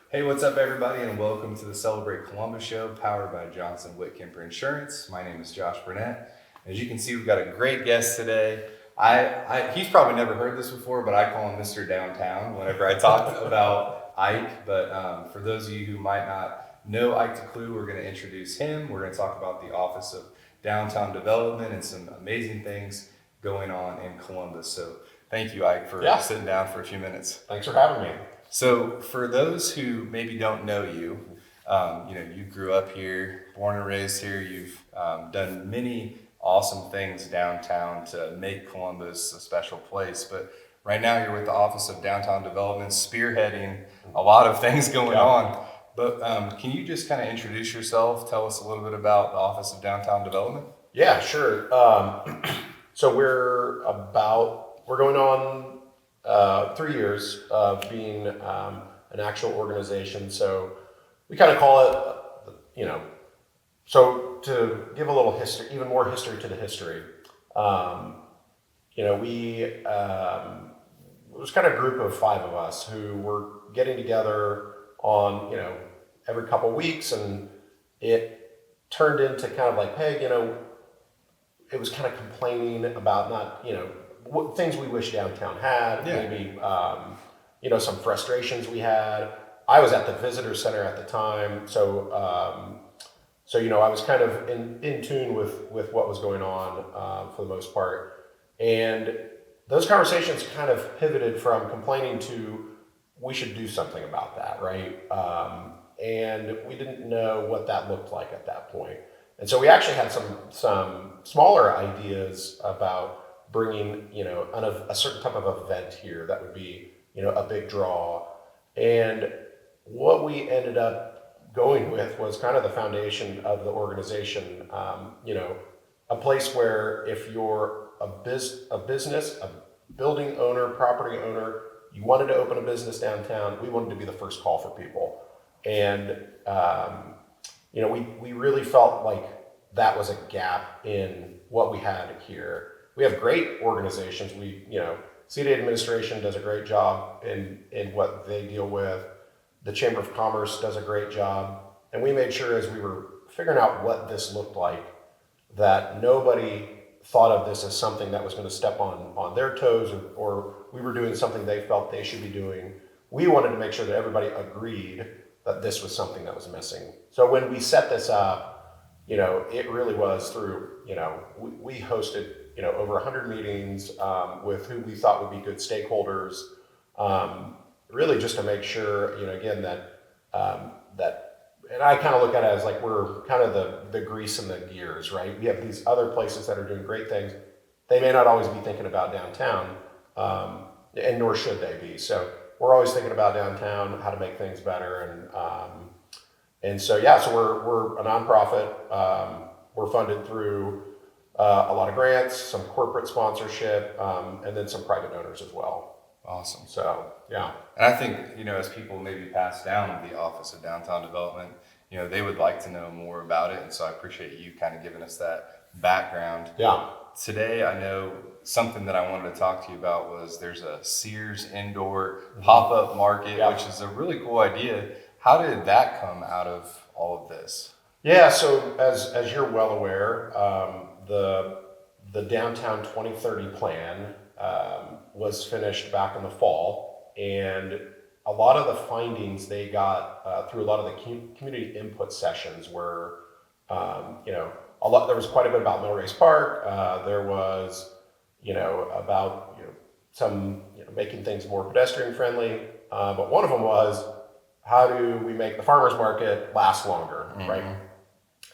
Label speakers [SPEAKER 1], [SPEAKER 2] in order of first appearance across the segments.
[SPEAKER 1] Hey, what's up, everybody, and welcome to the Celebrate Columbus show powered by Johnson Whitkemper Insurance. My name is Josh Burnett. As you can see, we've got a great guest today. He's probably never heard this before, but I call him Mr. Downtown whenever I talk about Ike. But for those of you who might not know Ike DeClue, we're going to introduce him. We're going to talk about the Office of Downtown Development and some amazing things going on in Columbus. So thank you, Ike, for sitting down for a few minutes.
[SPEAKER 2] Thanks for having me.
[SPEAKER 1] So for those who maybe don't know you, you grew up here, born and raised here. You've done many awesome things downtown to make Columbus a special place. But right now you're with the Office of Downtown Development, spearheading a lot of things going on. But can you just kind of introduce yourself? Tell us a little bit about the Office of Downtown Development.
[SPEAKER 2] Yeah, sure. So we're going on 3 years of being an actual organization. So we kind of call it, so to give a little history, even more history to the history, it was kind of a group of 5 of us who were getting together on, every couple weeks, and it turned into kind of like, hey, it was kind of complaining about not, what things we wish downtown had, maybe, some frustrations we had. I was at the visitor center at the time, so I was kind of in tune with what was going on for the most part, and those conversations kind of pivoted from complaining to we should do something about that, right? And we didn't know what that looked like at that point, and so we actually had some smaller ideas about bringing a certain type of event here that would be a big draw, and what we ended up going with was kind of the foundation of the organization. A place where if you're a business, a building owner, property owner, you wanted to open a business downtown, we wanted to be the first call for people. And, we really felt like that was a gap in what we had here. We have great organizations. C&D administration does a great job in what they deal with. The Chamber of Commerce does a great job. And we made sure as we were figuring out what this looked like, that nobody thought of this as something that was going to step on their toes, or we were doing something they felt they should be doing. We wanted to make sure that everybody agreed that this was something that was missing. So when we set this up, it really was through, we hosted, over 100 meetings with who we thought would be good stakeholders, really just to make sure, again, that, and I kind of look at it as like we're kind of the grease in the gears, right? We have these other places that are doing great things. They may not always be thinking about downtown, and nor should they be. So we're always thinking about downtown, how to make things better, so we're a nonprofit. We're funded through a lot of grants, some corporate sponsorship, and then some private donors as well.
[SPEAKER 1] Awesome.
[SPEAKER 2] So, yeah.
[SPEAKER 1] And I think, as people maybe pass down the Office of Downtown Development, they would like to know more about it. And so I appreciate you kind of giving us that background.
[SPEAKER 2] Yeah.
[SPEAKER 1] Today, I know something that I wanted to talk to you about was there's a S.E.A.R.S indoor pop-up market, which is a really cool idea. How did that come out of all of this?
[SPEAKER 2] Yeah, so as you're well aware, the Downtown 2030 plan was finished back in the fall, and a lot of the findings they got through a lot of the community input sessions were, there was quite a bit about Millrace Park. There was, about some making things more pedestrian friendly, but one of them was how do we make the farmers market last longer, right?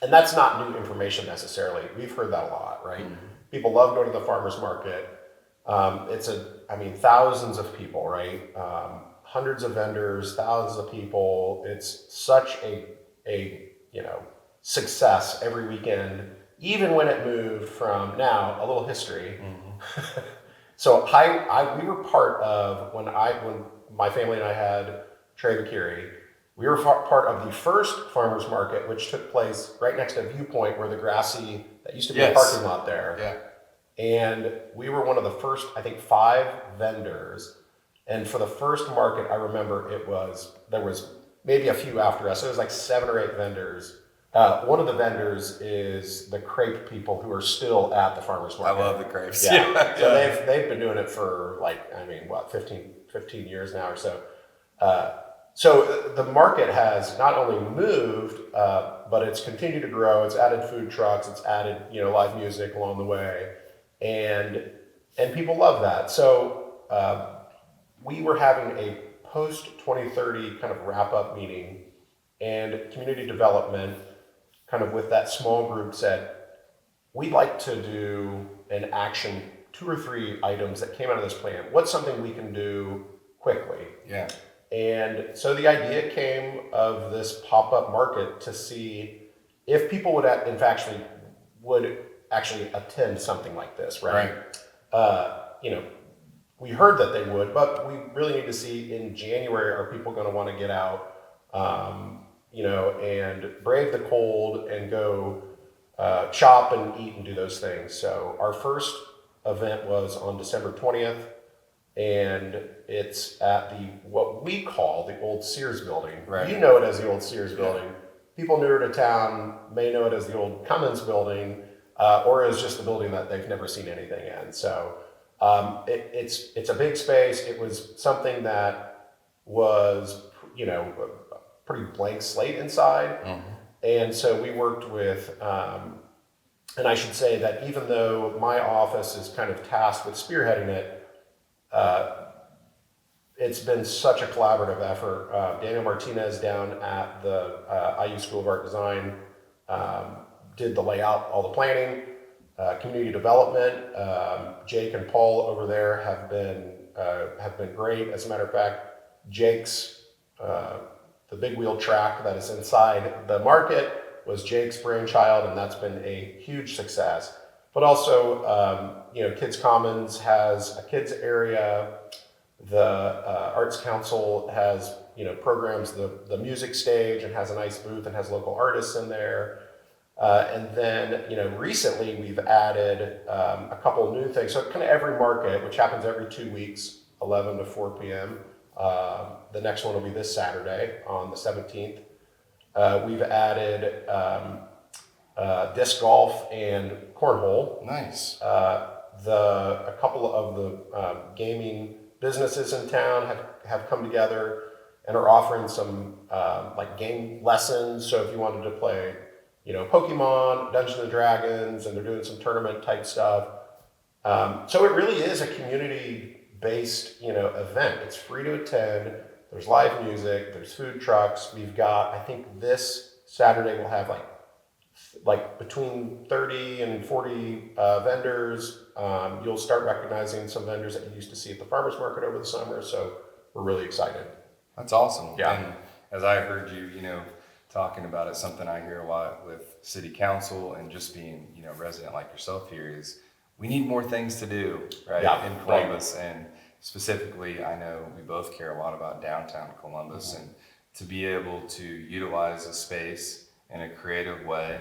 [SPEAKER 2] And that's not new information necessarily. We've heard that a lot, right? People love going to the farmers market. Thousands of people, right? Hundreds of vendors, thousands of people. It's such a success every weekend, even when it moved from now, a little history. So we were part of, when my family and I had Trey McCurry, we were part of the first farmers market, which took place right next to Viewpoint, where that used to be a parking lot there.
[SPEAKER 1] Yeah.
[SPEAKER 2] And we were one of the first, I think, 5 vendors. And for the first market, I remember there was maybe a few after us. So there's like 7 or 8 vendors. One of the vendors is the crepe people who are still at the farmers market.
[SPEAKER 1] I love the crepes.
[SPEAKER 2] Yeah. So they've been doing it for like, I mean, what, 15 years now or so. So the market has not only moved, but it's continued to grow. It's added food trucks. It's added, live music along the way, and people love that. So we were having a post 2030 kind of wrap up meeting, and community development, kind of with that small group, said we'd like to do an action, 2 or 3 items that came out of this plan. What's something we can do quickly?
[SPEAKER 1] Yeah.
[SPEAKER 2] And so the idea came of this pop-up market to see if people would actually attend something like this, right? We heard that they would, but we really need to see in January, are people going to want to get out, and brave the cold and go shop and eat and do those things. So our first event was on December 20th. And it's at what we call the old S.E.A.R.S building.
[SPEAKER 1] Right.
[SPEAKER 2] You know it as the old S.E.A.R.S building. People newer to town may know it as the old Cummins building, or as just the building that they've never seen anything in. So it's a big space. It was something that was, a pretty blank slate inside. Mm-hmm. And so we worked with, and I should say that even though my office is kind of tasked with spearheading it, it's been such a collaborative effort. Daniel Martinez down at the IU School of Art Design did the layout, all the planning, community development. Jake and Paul over there have been great. As a matter of fact, Jake's the big wheel track that is inside the market was Jake's brainchild, and that's been a huge success. But also, Kids Commons has a kids area. The Arts Council has, programs the music stage and has a nice booth and has local artists in there. And then, recently we've added a couple of new things. So kind of every market, which happens every 2 weeks, 11 to 4 p.m. The next one will be this Saturday on the 17th. We've added disc golf and cornhole.
[SPEAKER 1] Nice.
[SPEAKER 2] A couple of the gaming businesses in town have come together and are offering some like game lessons. So if you wanted to play, Pokemon, Dungeons and Dragons, and they're doing some tournament type stuff. So it really is a community-based, event. It's free to attend. There's live music. There's food trucks. We've got, I think this Saturday we'll have like between 30 and 40 vendors. You'll start recognizing some vendors that you used to see at the farmers market over the summer. So we're really excited.
[SPEAKER 1] That's awesome.
[SPEAKER 2] Yeah.
[SPEAKER 1] And as I heard you, talking about it, something I hear a lot with city council and just being, a resident like yourself here is we need more things to do, right?
[SPEAKER 2] Yeah,
[SPEAKER 1] in Columbus. Right. And specifically, I know we both care a lot about downtown Columbus, mm-hmm. and to be able to utilize a space in a creative way.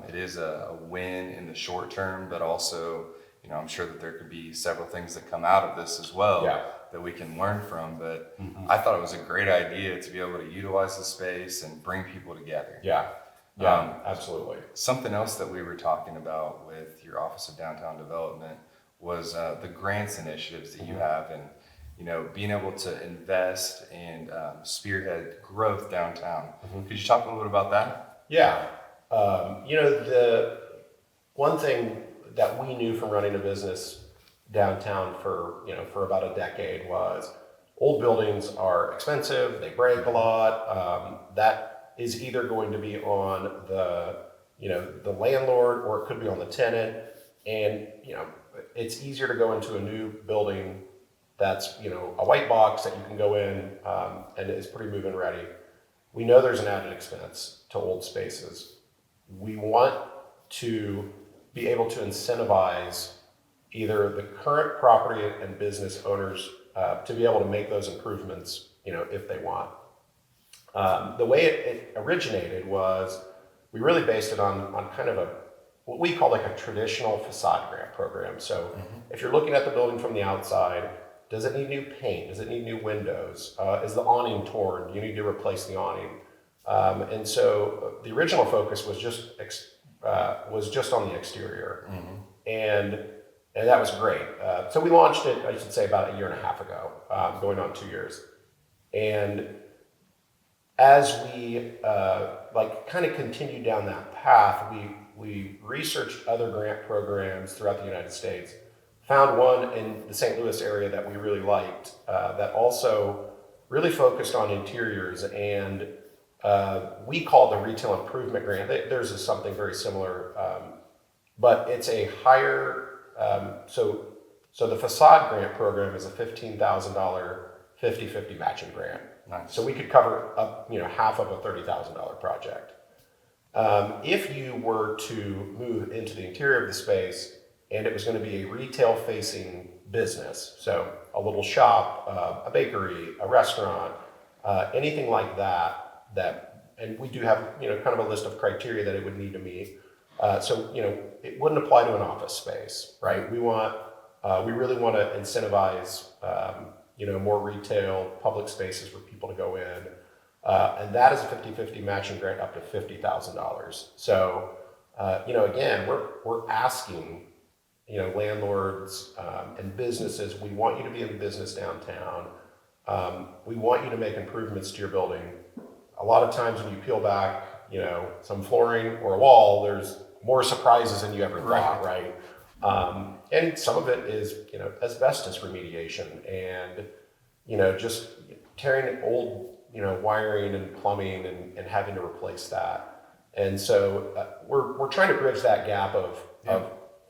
[SPEAKER 1] It is a win in the short term, but also, I'm sure that there could be several things that come out of this as well that we can learn from. But mm-hmm. I thought it was a great idea to be able to utilize the space and bring people together.
[SPEAKER 2] Yeah, absolutely.
[SPEAKER 1] Something else that we were talking about with your Office of Downtown Development was the grants initiatives that mm-hmm. you have, and being able to invest and spearhead growth downtown. Mm-hmm. Could you talk a little bit about that?
[SPEAKER 2] Yeah. The one thing that we knew from running a business downtown for about a decade was old buildings are expensive, they break a lot. That is either going to be on the landlord, or it could be on the tenant. And, it's easier to go into a new building that's, a white box that you can go in and is pretty move-in ready. We know there's an added expense to old spaces. We want to be able to incentivize either the current property and business owners to be able to make those improvements, if they want. The way it originated was we really based it on kind of what we call like a traditional facade grant program. So mm-hmm. if you're looking at the building from the outside, Does it need new paint? Does it need new windows? Is the awning torn? You need to replace the awning. And so the original focus was just on the exterior, and that was great. So we launched it, I should say, about 1.5 years ago, going on 2 years. And as we kind of continued down that path, we researched other grant programs throughout the United States, found one in the St. Louis area that we really liked, that also really focused on interiors, and we call it the Retail Improvement Grant. Theirs is something very similar, but it's a higher, so the facade grant program is a $15,000 50-50 matching grant.
[SPEAKER 1] Nice.
[SPEAKER 2] So we could cover up, half of a $30,000 project. If you were to move into the interior of the space and it was going to be a retail-facing business, so a little shop, a bakery, a restaurant, anything like that, and we do have, kind of a list of criteria that it would need to meet. So, it wouldn't apply to an office space, right? We really want to incentivize, more retail public spaces for people to go in. And that is a 50-50 matching grant up to $50,000. So, again, we're asking, landlords and businesses, we want you to be in business downtown. We want you to make improvements to your building. A lot of times when you peel back, some flooring or a wall, there's more surprises than you ever thought, right? And some of it is, asbestos remediation and, just tearing old, wiring and plumbing and having to replace that. And so we're trying to bridge that gap of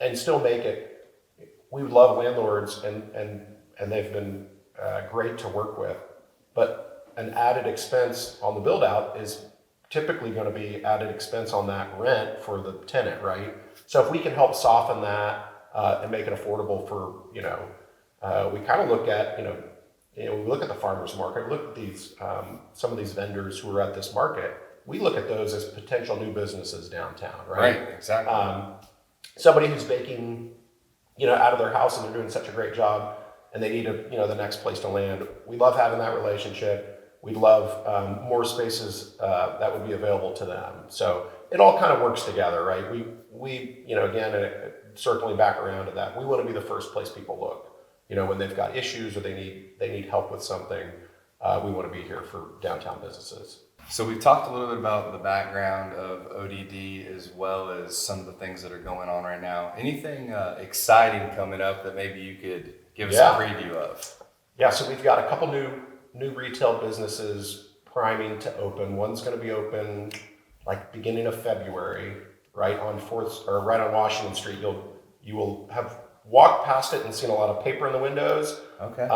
[SPEAKER 2] and still make it. We love landlords and they've been great to work with, but an added expense on the build out is typically going to be added expense on that rent for the tenant, right? So if we can help soften that and make it affordable for, we kind of look at, we look at the farmers market, look at these, some of these vendors who are at this market, we look at those as potential new businesses downtown, right?
[SPEAKER 1] Right, exactly.
[SPEAKER 2] Somebody who's baking, out of their house and they're doing such a great job and they need the next place to land. We love having that relationship. We'd love more spaces that would be available to them. So it all kind of works together, right? We again, circling back around to that, we want to be the first place people look. When they've got issues or they need help with something, we want to be here for downtown businesses.
[SPEAKER 1] So we've talked a little bit about the background of ODD as well as some of the things that are going on right now. Anything exciting coming up that maybe you could give us a preview of? Yeah,
[SPEAKER 2] so we've got a couple new retail businesses priming to open. One's going to be open like beginning of February, right on right on Washington Street. You will have walked past it and seen a lot of paper in the windows.
[SPEAKER 1] Okay.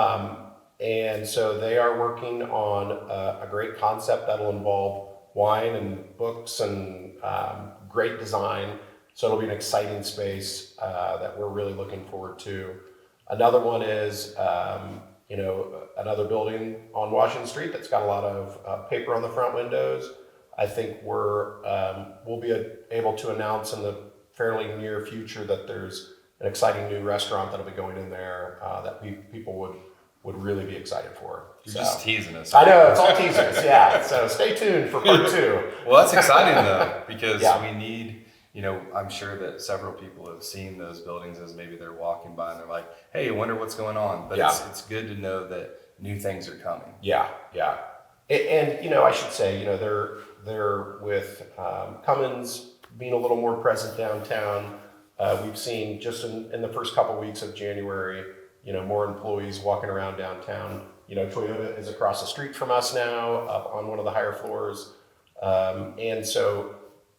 [SPEAKER 2] And so they are working on a great concept that'll involve wine and books and great design. So it'll be an exciting space that we're really looking forward to. Another one is, another building on Washington Street that's got a lot of paper on the front windows. I think we'll be able to announce in the fairly near future that there's an exciting new restaurant that'll be going in there that people would really be excited for.
[SPEAKER 1] You're just teasing us.
[SPEAKER 2] I know, it's all teasers, yeah. So stay tuned for part 2.
[SPEAKER 1] Well, that's exciting though, because we need, I'm sure that several people have seen those buildings as maybe they're walking by and they're like, hey, I wonder what's going on. But it's good to know that new things are coming.
[SPEAKER 2] Yeah. And I should say, they're with Cummins being a little more present downtown. We've seen just in the first couple weeks of January, more employees walking around downtown. Toyota is across the street from us now, up on one of the higher floors. And so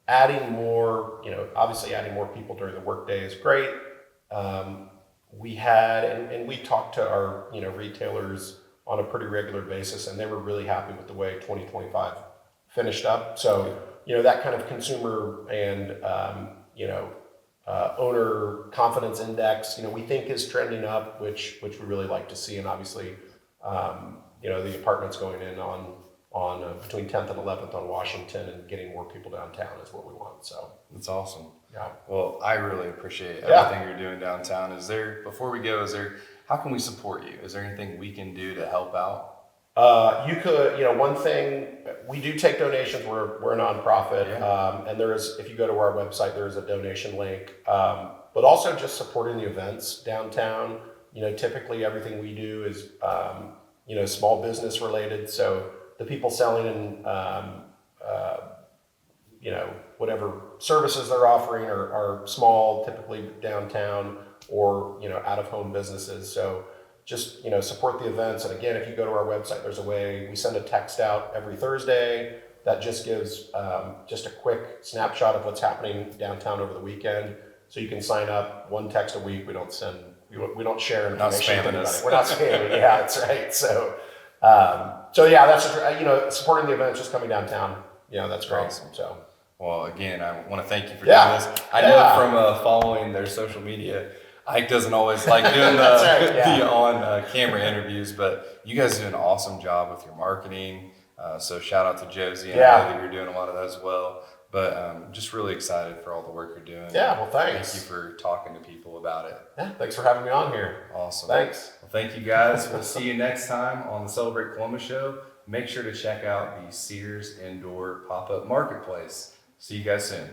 [SPEAKER 2] adding more, obviously adding more people during the workday is great. We had, and we talked to our, retailers on a pretty regular basis, and they were really happy with the way 2025 finished up. So, that kind of consumer and, owner confidence index, we think is trending up, which we really like to see. And obviously, the apartments going in on between 10th and 11th on Washington and getting more people downtown is what we want. So
[SPEAKER 1] that's awesome.
[SPEAKER 2] Yeah.
[SPEAKER 1] Well, I really appreciate everything you're doing downtown. Before we go, is there How can we support you? Is there anything we can do to help out?
[SPEAKER 2] You could, one thing, we do take donations. We're a nonprofit.
[SPEAKER 1] Yeah.
[SPEAKER 2] And if you go to our website, there's a donation link. But also just supporting the events downtown. Typically everything we do is, small business related. So the people selling in, whatever services they're offering are small, typically downtown or, out of home businesses. So just, support the events. And again, if you go to our website, there's a way we send a text out every Thursday that just gives just a quick snapshot of what's happening downtown over the weekend. So you can sign up, one text a week. We don't share information.
[SPEAKER 1] Not
[SPEAKER 2] with
[SPEAKER 1] spamming
[SPEAKER 2] anybody.
[SPEAKER 1] us.
[SPEAKER 2] We're not spamming. Yeah, that's right. So yeah, that's just, supporting the events, just coming downtown. That's great.
[SPEAKER 1] Awesome.
[SPEAKER 2] So.
[SPEAKER 1] Well, again, I want to thank you for
[SPEAKER 2] Yeah.
[SPEAKER 1] doing this. I know from following their social media, Ike doesn't always like doing the on camera interviews, but you guys do an awesome job with your marketing. So shout out to Josie. I know that you're doing a lot of that as well. But just really excited for all the work you're doing.
[SPEAKER 2] Yeah, well, thanks.
[SPEAKER 1] Thank you for talking to people about it.
[SPEAKER 2] Yeah, thanks for having me on here.
[SPEAKER 1] Awesome.
[SPEAKER 2] Thanks.
[SPEAKER 1] Well, thank you guys. We'll see you next time on the Celebrate Columbus Show. Make sure to check out the S.E.A.R.S Indoor Pop-Up Marketplace. See you guys soon.